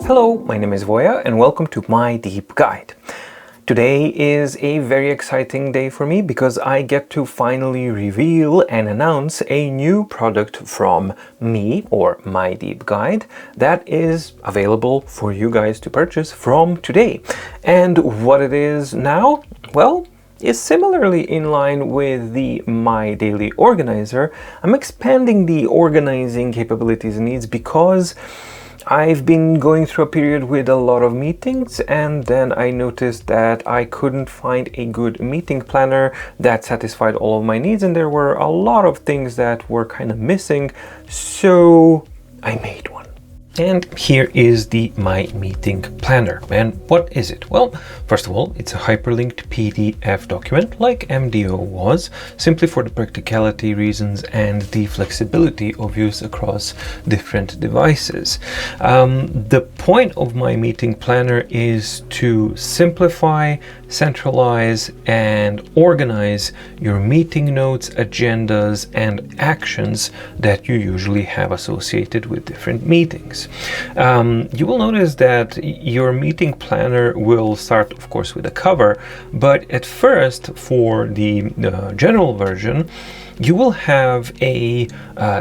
Hello, my name is Voya and welcome to mydeepguide. Today is a very exciting day for me because I get to finally reveal and announce a new product from me or mydeepguide that is available for you guys to purchase from today. And what it is now, well, is similarly in line with the My Daily Organizer. I'm expanding the organizing capabilities and needs because I've been going through a period with a lot of meetings, and then I noticed that I couldn't find a good meeting planner that satisfied all of my needs, and there were a lot of things that were kind of missing, so I made one. And here is the My Meeting Planner. And what is it? Well, first of all, it's a hyperlinked PDF document like MDO was, simply for the practicality reasons and the flexibility of use across different devices. The point of My Meeting Planner is to simplify, centralize, and organize your meeting notes, agendas, and actions that you usually have associated with different meetings. You will notice that your meeting planner will start, of course, with a cover, but at first, for the general version, you will have a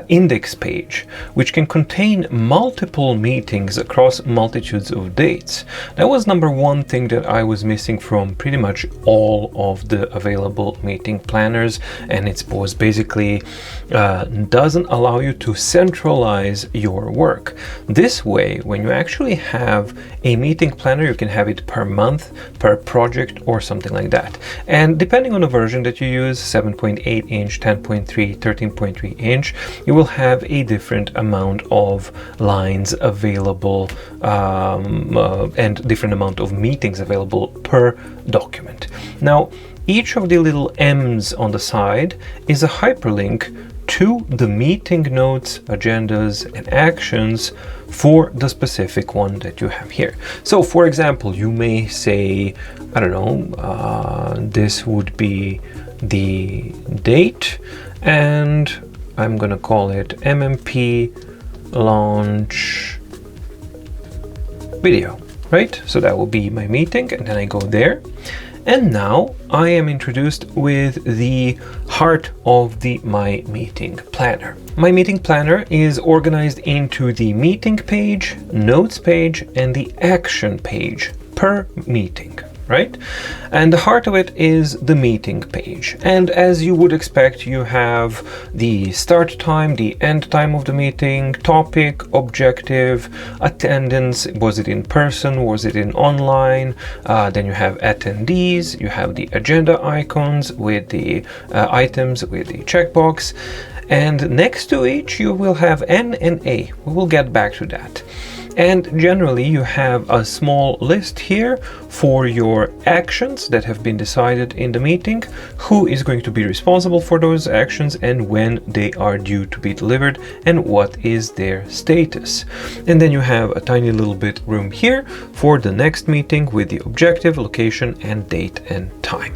index page which can contain multiple meetings across multitudes of dates. That was number one thing that I was missing from pretty much all of the available meeting planners, and it was basically doesn't allow you to centralize your work. This way, when you actually have a meeting planner, you can have it per month, per project, or something like that. And depending on the version that you use, 7.8 inch, 10.3, 13.3 inch, you will have a different amount of lines available and different amount of meetings available per document. Now, each of the little M's on the side is a hyperlink to the meeting notes, agendas, and actions for the specific one that you have here. So, for example, you may say, I don't know, this would be the date, and I'm gonna call it MMP launch video, right? So that will be my meeting, and then I go there. And now I am introduced with the heart of the My Meeting Planner. My Meeting Planner is organized into the meeting page, notes page, and the action page per meeting, right? And the heart of it is the meeting page. And as you would expect, you have the start time, the end time of the meeting, topic, objective, attendance, was it in person, was it in online, then you have attendees, you have the agenda icons with the items with the checkbox, and next to each you will have N and A. We will get back to that. And generally you have a small list here for your actions that have been decided in the meeting, who is going to be responsible for those actions and when they are due to be delivered and what is their status. And then you have a tiny little bit room here for the next meeting with the objective, location, and date and time.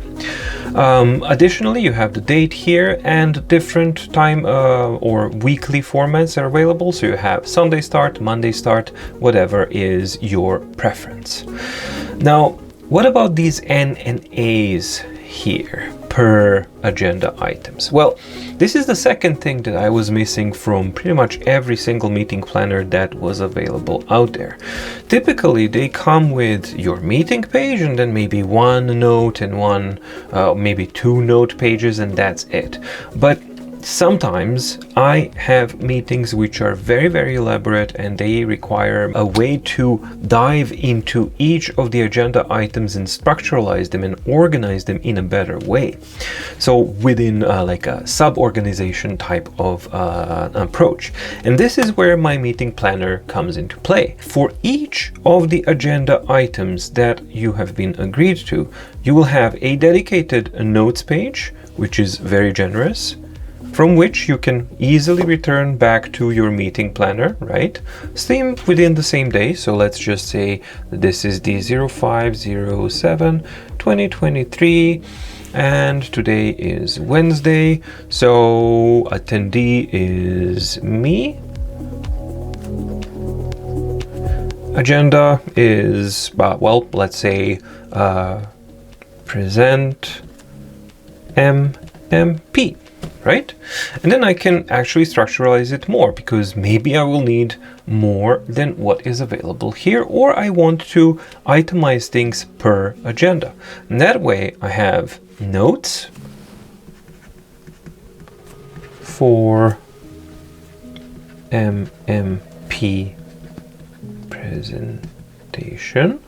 Additionally, you have the date here and different time or weekly formats are available. So you have Sunday start, Monday start, whatever is your preference. Now, what about these N and A's here per agenda items? Well, this is the second thing that I was missing from pretty much every single meeting planner that was available out there. Typically, they come with your meeting page and then maybe one note and one, maybe two note pages, and that's it. But sometimes I have meetings which are very, very elaborate and they require a way to dive into each of the agenda items and structuralize them and organize them in a better way. So within like a sub-organization type of approach. And this is where my meeting planner comes into play. For each of the agenda items that you have been agreed to, you will have a dedicated notes page, which is very generous, from which you can easily return back to your meeting planner, right? Same within the same day. So let's just say that this is the 05/07/2023 and today is Wednesday. So attendee is me. agenda is, well, let's say present MMP, right? And then I can actually structuralize it more, because maybe I will need more than what is available here, or I want to itemize things per agenda. And that way I have notes for MMP presentation,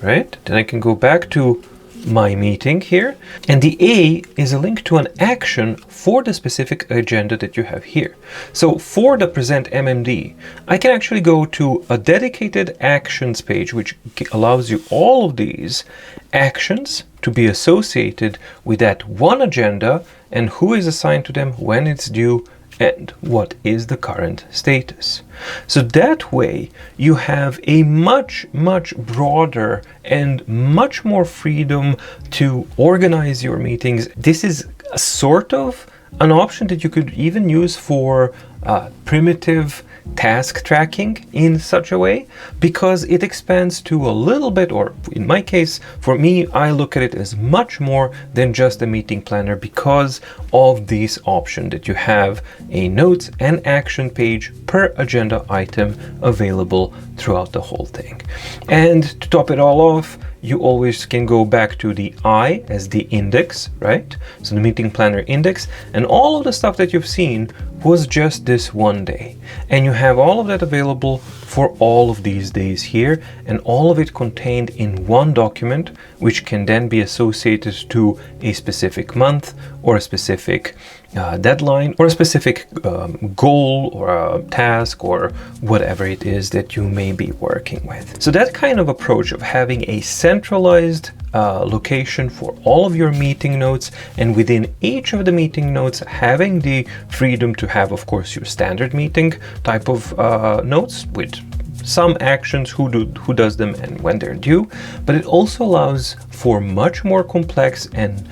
right? Then I can go back to my meeting here, and the A is a link to an action for the specific agenda that you have here. So for the present MMD, I can actually go to a dedicated actions page, which allows you all of these actions to be associated with that one agenda and who is assigned to them, when it's due, and what is the current status. So that way you have a much broader and much more freedom to organize your meetings. This is a sort of an option that you could even use for primitive task tracking in such a way, because it expands to a little bit, or in my case, for me, I look at it as much more than just a meeting planner because of this option that you have a notes and action page per agenda item available throughout the whole thing. And to top it all off, you always can go back to the I as the index, right? So the meeting planner index, and all of the stuff that you've seen was just this one day. And you have all of that available for all of these days here, and all of it contained in one document, which can then be associated to a specific month or a specific deadline or a specific goal or a task or whatever it is that you may be working with. So that kind of approach of having a centralized location for all of your meeting notes, and within each of the meeting notes having the freedom to have, of course, your standard meeting type of notes with some actions, who does them and when they're due, but it also allows for much more complex and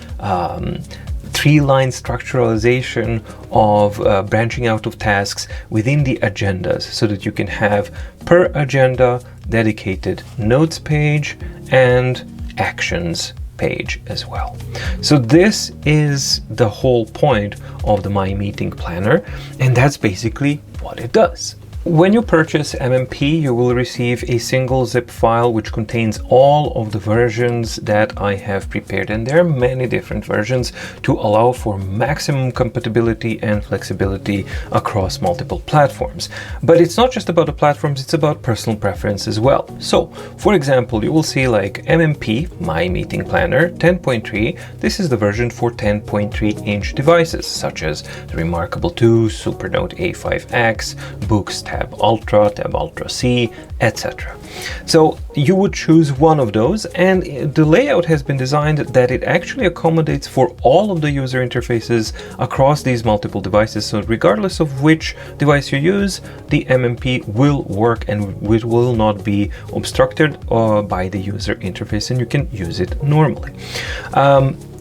three-line structuralization of branching out of tasks within the agendas, so that you can have per agenda dedicated notes page and actions page as well. So this is the whole point of the My Meeting Planner, and that's basically what it does. When you purchase MMP, you will receive a single zip file which contains all of the versions that I have prepared, and there are many different versions to allow for maximum compatibility and flexibility across multiple platforms. But it's not just about the platforms, it's about personal preference as well. So, for example, you will see like MMP, My Meeting Planner 10.3. This is the version for 10.3-inch devices, such as the Remarkable 2, Supernote A5X, Boox Tab Ultra C, etc. So you would choose one of those, and the layout has been designed that it actually accommodates for all of the user interfaces across these multiple devices. So regardless of which device you use, the MMP will work and it will not be obstructed by the user interface, and you can use it normally.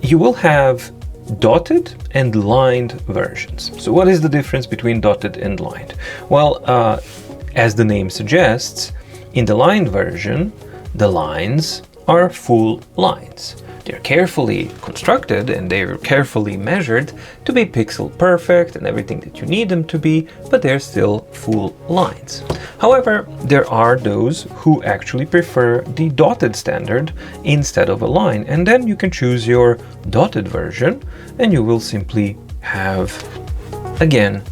You will have dotted and lined versions. So what is the difference between dotted and lined? Well, as the name suggests, in the lined version, the lines are full lines. They're carefully constructed and they're carefully measured to be pixel perfect and everything that you need them to be, but they're still full lines. However, there are those who actually prefer the dotted standard instead of a line, and then you can choose your dotted version and you will simply have, again,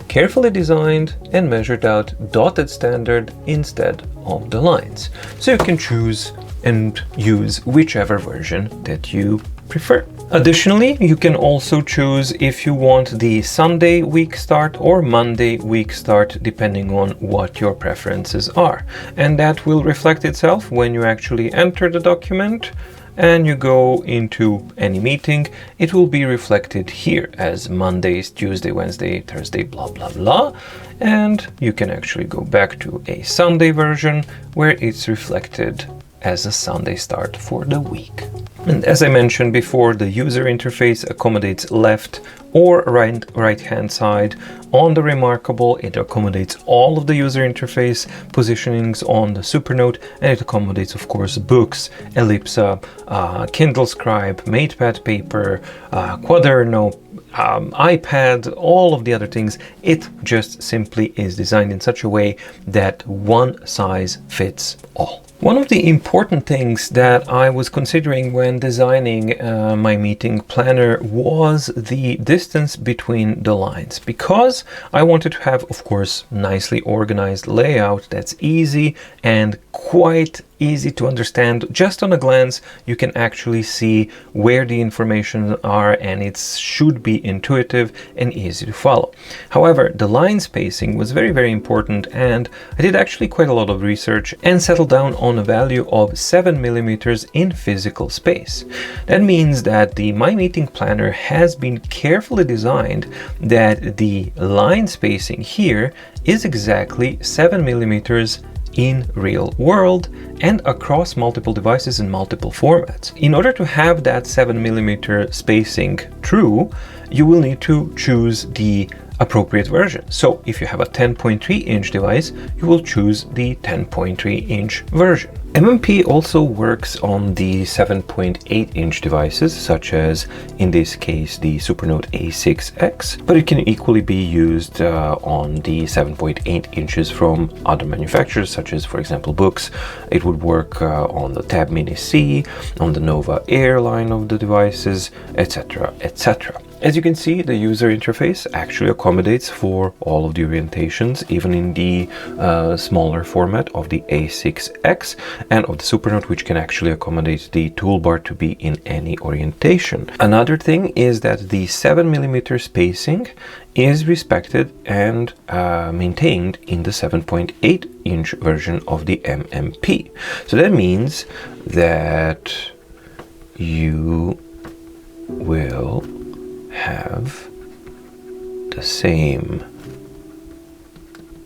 carefully designed and measured out dotted standard instead of the lines. So you can choose and use whichever version that you prefer. Additionally, you can also choose if you want the Sunday week start or Monday week start, depending on what your preferences are. And that will reflect itself when you actually enter the document and you go into any meeting. It will be reflected here as Mondays, Tuesday, Wednesday, Thursday, blah, blah, blah. And you can actually go back to a Sunday version where it's reflected as a Sunday start for the week. And as I mentioned before, the user interface accommodates left or right hand side. On the Remarkable, it accommodates all of the user interface positionings on the Supernote, and it accommodates, of course, Boox, Elipsa, Kindle Scribe, MatePad Paper, Quaderno, iPad, all of the other things. It just simply is designed in such a way that one size fits all. One of the important things that I was considering when designing my meeting planner was the distance between the lines, because I wanted to have, of course, nicely organized layout that's easy and quite easy to understand. Just on a glance, you can actually see where the information are, and it should be intuitive and easy to follow. However, the line spacing was very, very important, and I did actually quite a lot of research and settled down on a value of 7 millimeters in physical space. That means that the My Meeting Planner has been carefully designed that the line spacing here is exactly 7 millimeters in real world and across multiple devices and multiple formats. In order to have that 7 millimeter spacing true, you will need to choose the appropriate version. So if you have a 10.3 inch device, you will choose the 10.3 inch version. MMP also works on the 7.8 inch devices, such as in this case the Supernote A6X, but it can equally be used on the 7.8 inches from other manufacturers, such as, for example, Boox. It would work on the Tab Mini C, on the Nova Air line of the devices, etc., etc. As you can see, the user interface actually accommodates for all of the orientations, even in the smaller format of the A6X and of the Supernote, which can actually accommodate the toolbar to be in any orientation. Another thing is that the 7 millimeter spacing is respected and maintained in the 7.8 inch version of the MMP. So that means that you will have the same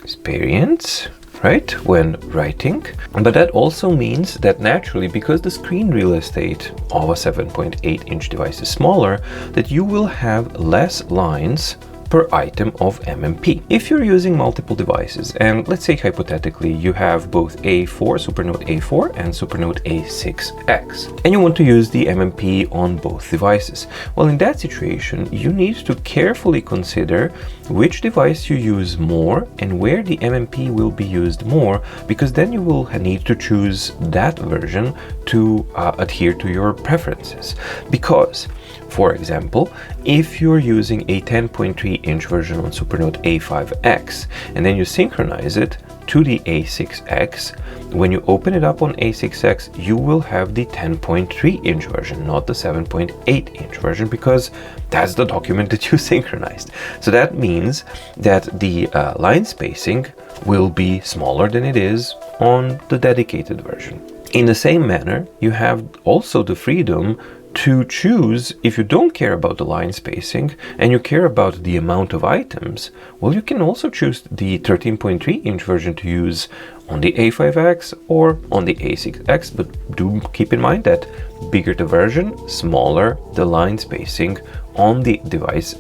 experience, right, when writing. But that also means that naturally, because the screen real estate of a 7.8 inch device is smaller, that you will have less lines per item of MMP. If you're using multiple devices, and let's say hypothetically you have both A4, Supernote A4 and Supernote A6X, and you want to use the MMP on both devices, well, in that situation, you need to carefully consider which device you use more and where the MMP will be used more, because then you will need to choose that version to adhere to your preferences. Because, for example, if you're using a 10.3 inch version on Supernote A5X and then you synchronize it to the A6X, when you open it up on A6X, you will have the 10.3 inch version, not the 7.8 inch version, because that's the document that you synchronized. So that means that the line spacing will be smaller than it is on the dedicated version. In the same manner, you have also the freedom to choose, if you don't care about the line spacing and you care about the amount of items, well, you can also choose the 13.3 inch version to use on the A5X or on the A6X, but do keep in mind that bigger the version, smaller the line spacing on the device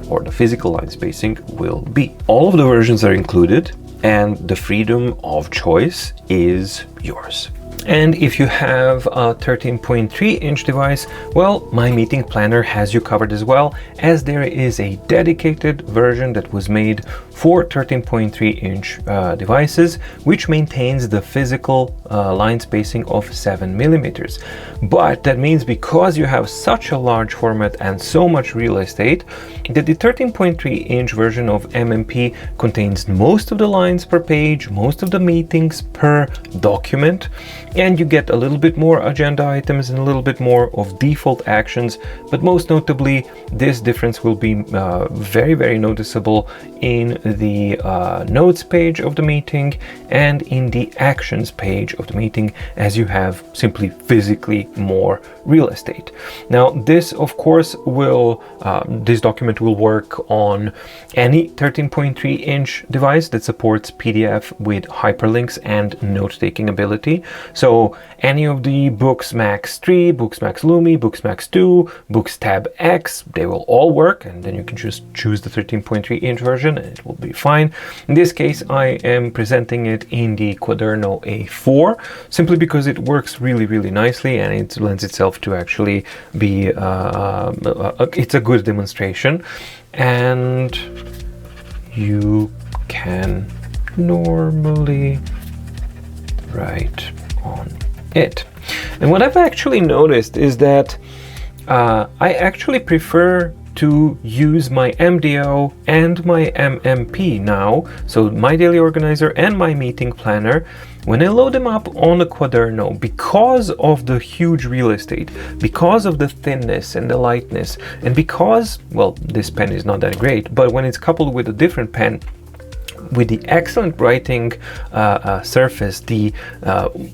or the physical line spacing will be. All of the versions are included and the freedom of choice is yours. And if you have a 13.3 inch device, well, My Meeting Planner has you covered as well, as there is a dedicated version that was made for 13.3 inch devices, which maintains the physical line spacing of 7 millimeters. But that means because you have such a large format and so much real estate, that the 13.3 inch version of MMP contains most of the lines per page, most of the meetings per document, and you get a little bit more agenda items and a little bit more of default actions. But most notably, this difference will be very, very noticeable in the notes page of the meeting and in the actions page of the meeting, as you have simply physically more real estate. Now, this of course will, this document will work on any 13.3-inch device that supports PDF with hyperlinks and note-taking ability. So any of the Boox Max 3, Boox Max Lumi, Boox Max 2, Boox Tab X, they will all work, and then you can just choose the 13.3-inch version and it will be fine. In this case, I am presenting it in the Quaderno A4 simply because it works really nicely and it lends itself to actually be it's a good demonstration, and you can normally write on it. And what I've actually noticed is that I actually prefer to use my MDO and my MMP now, so my daily organizer and my meeting planner, when I load them up on the Quaderno, because of the huge real estate, because of the thinness and the lightness, and because, well, this pen is not that great, but when it's coupled with a different pen, with the excellent writing surface, the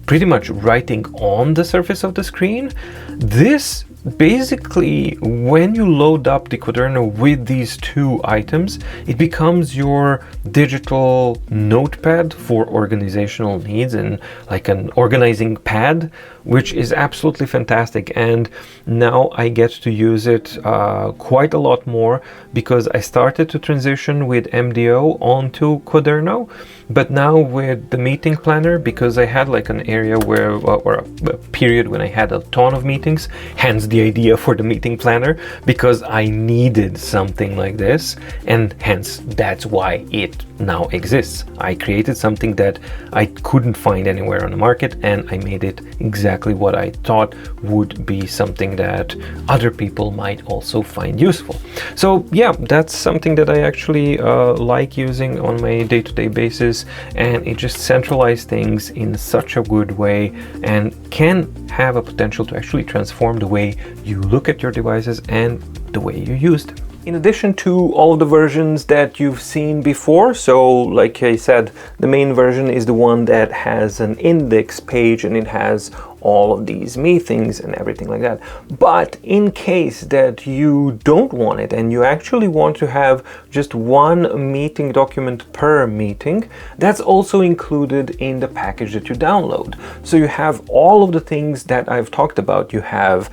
pretty much writing on the surface of the screen, this basically, when you load up the Quaderno with these two items, it becomes your digital notepad for organizational needs and like an organizing pad, which is absolutely fantastic. And now I get to use it quite a lot more because I started to transition with MDO onto Quaderno, but now with the meeting planner, because I had like an area where, or a period when I had a ton of meetings, hence the idea for the meeting planner, because I needed something like this, and hence that's why it now exists. I created something that I couldn't find anywhere on the market, and I made it exactly what I thought would be something that other people might also find useful. So yeah, that's something that I actually like using on my day-to-day basis, and it just centralizes things in such a good way and can have a potential to actually transform the way you look at your devices and the way you use them. In addition to all of the versions that you've seen before, so like I said, the main version is the one that has an index page and it has all of these meetings and everything like that. But in case that you don't want it and you actually want to have just one meeting document per meeting, that's also included in the package that you download. So you have all of the things that I've talked about. You have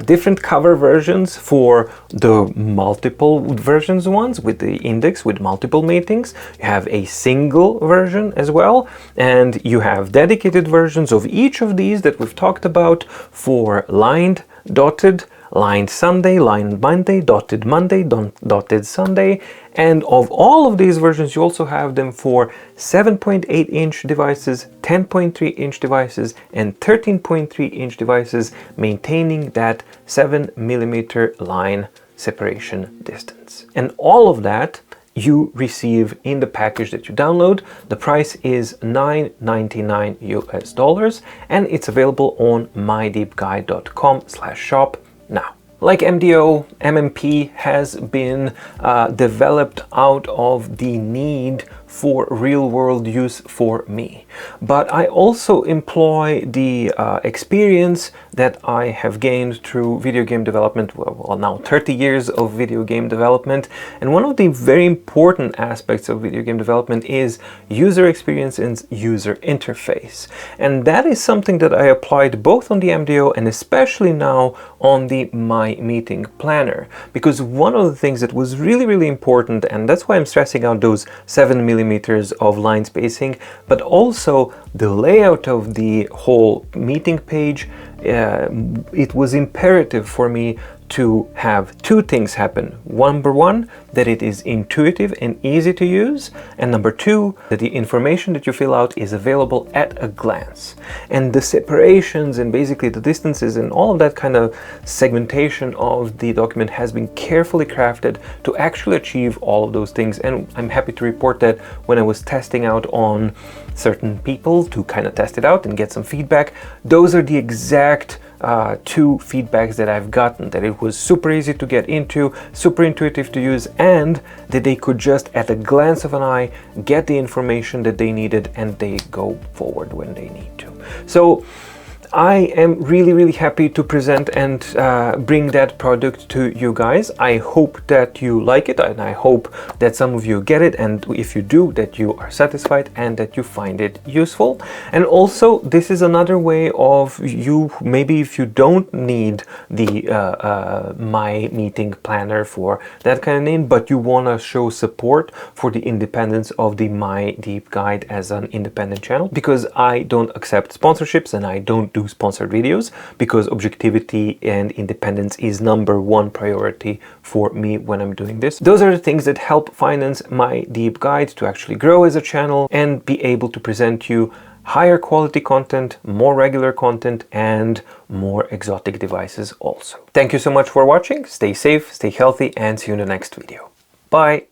different cover versions for the multiple versions ones with the index with multiple meetings. You have a single version as well, and you have dedicated versions of each of these that we've talked about for lined, dotted, lined Sunday, lined Monday, dotted Monday, dotted Sunday, and of all of these versions you also have them for 7.8-inch devices, 10.3-inch devices, and 13.3-inch devices, maintaining that 7mm line separation distance. And all of that you receive in the package that you download. The price is $9.99 US, and it's available on mydeepguide.com/shop now. Like MDO, MMP has been developed out of the need for real-world use for me. But I also employ the experience that I have gained through video game development, well, now 30 years of video game development. And one of the very important aspects of video game development is user experience and user interface. And that is something that I applied both on the MDO and especially now on the My Meeting Planner. Because one of the things that was really important, and that's why I'm stressing out those 7mm of line spacing, but also the layout of the whole meeting page, it was imperative for me to have two things happen. Number one, that it is intuitive and easy to use, and number two, that the information that you fill out is available at a glance. And the separations and basically the distances and all of that kind of segmentation of the document has been carefully crafted to actually achieve all of those things. And I'm happy to report that when I was testing out on certain people to kind of test it out and get some feedback, those are the exact two feedbacks that I've gotten, that it was super easy to get into, super intuitive to use, and that they could just at a glance of an eye get the information that they needed and they go forward when they need to. So I am really happy to present and bring that product to you guys. I hope that you like it, and I hope that some of you get it, and if you do, that you are satisfied and that you find it useful. And also, this is another way of you, maybe if you don't need the My Meeting Planner for that kind of name, but you want to show support for the independence of the My Deep Guide as an independent channel, because I don't accept sponsorships and I don't do sponsored videos, because objectivity and independence is #1 priority for me when I'm doing this. Those are the things that help finance My Deep Guide to actually grow as a channel and be able to present you higher quality content, more regular content, and more exotic devices also. Thank you so much for watching. Stay safe, stay healthy, and see you in the next video. Bye!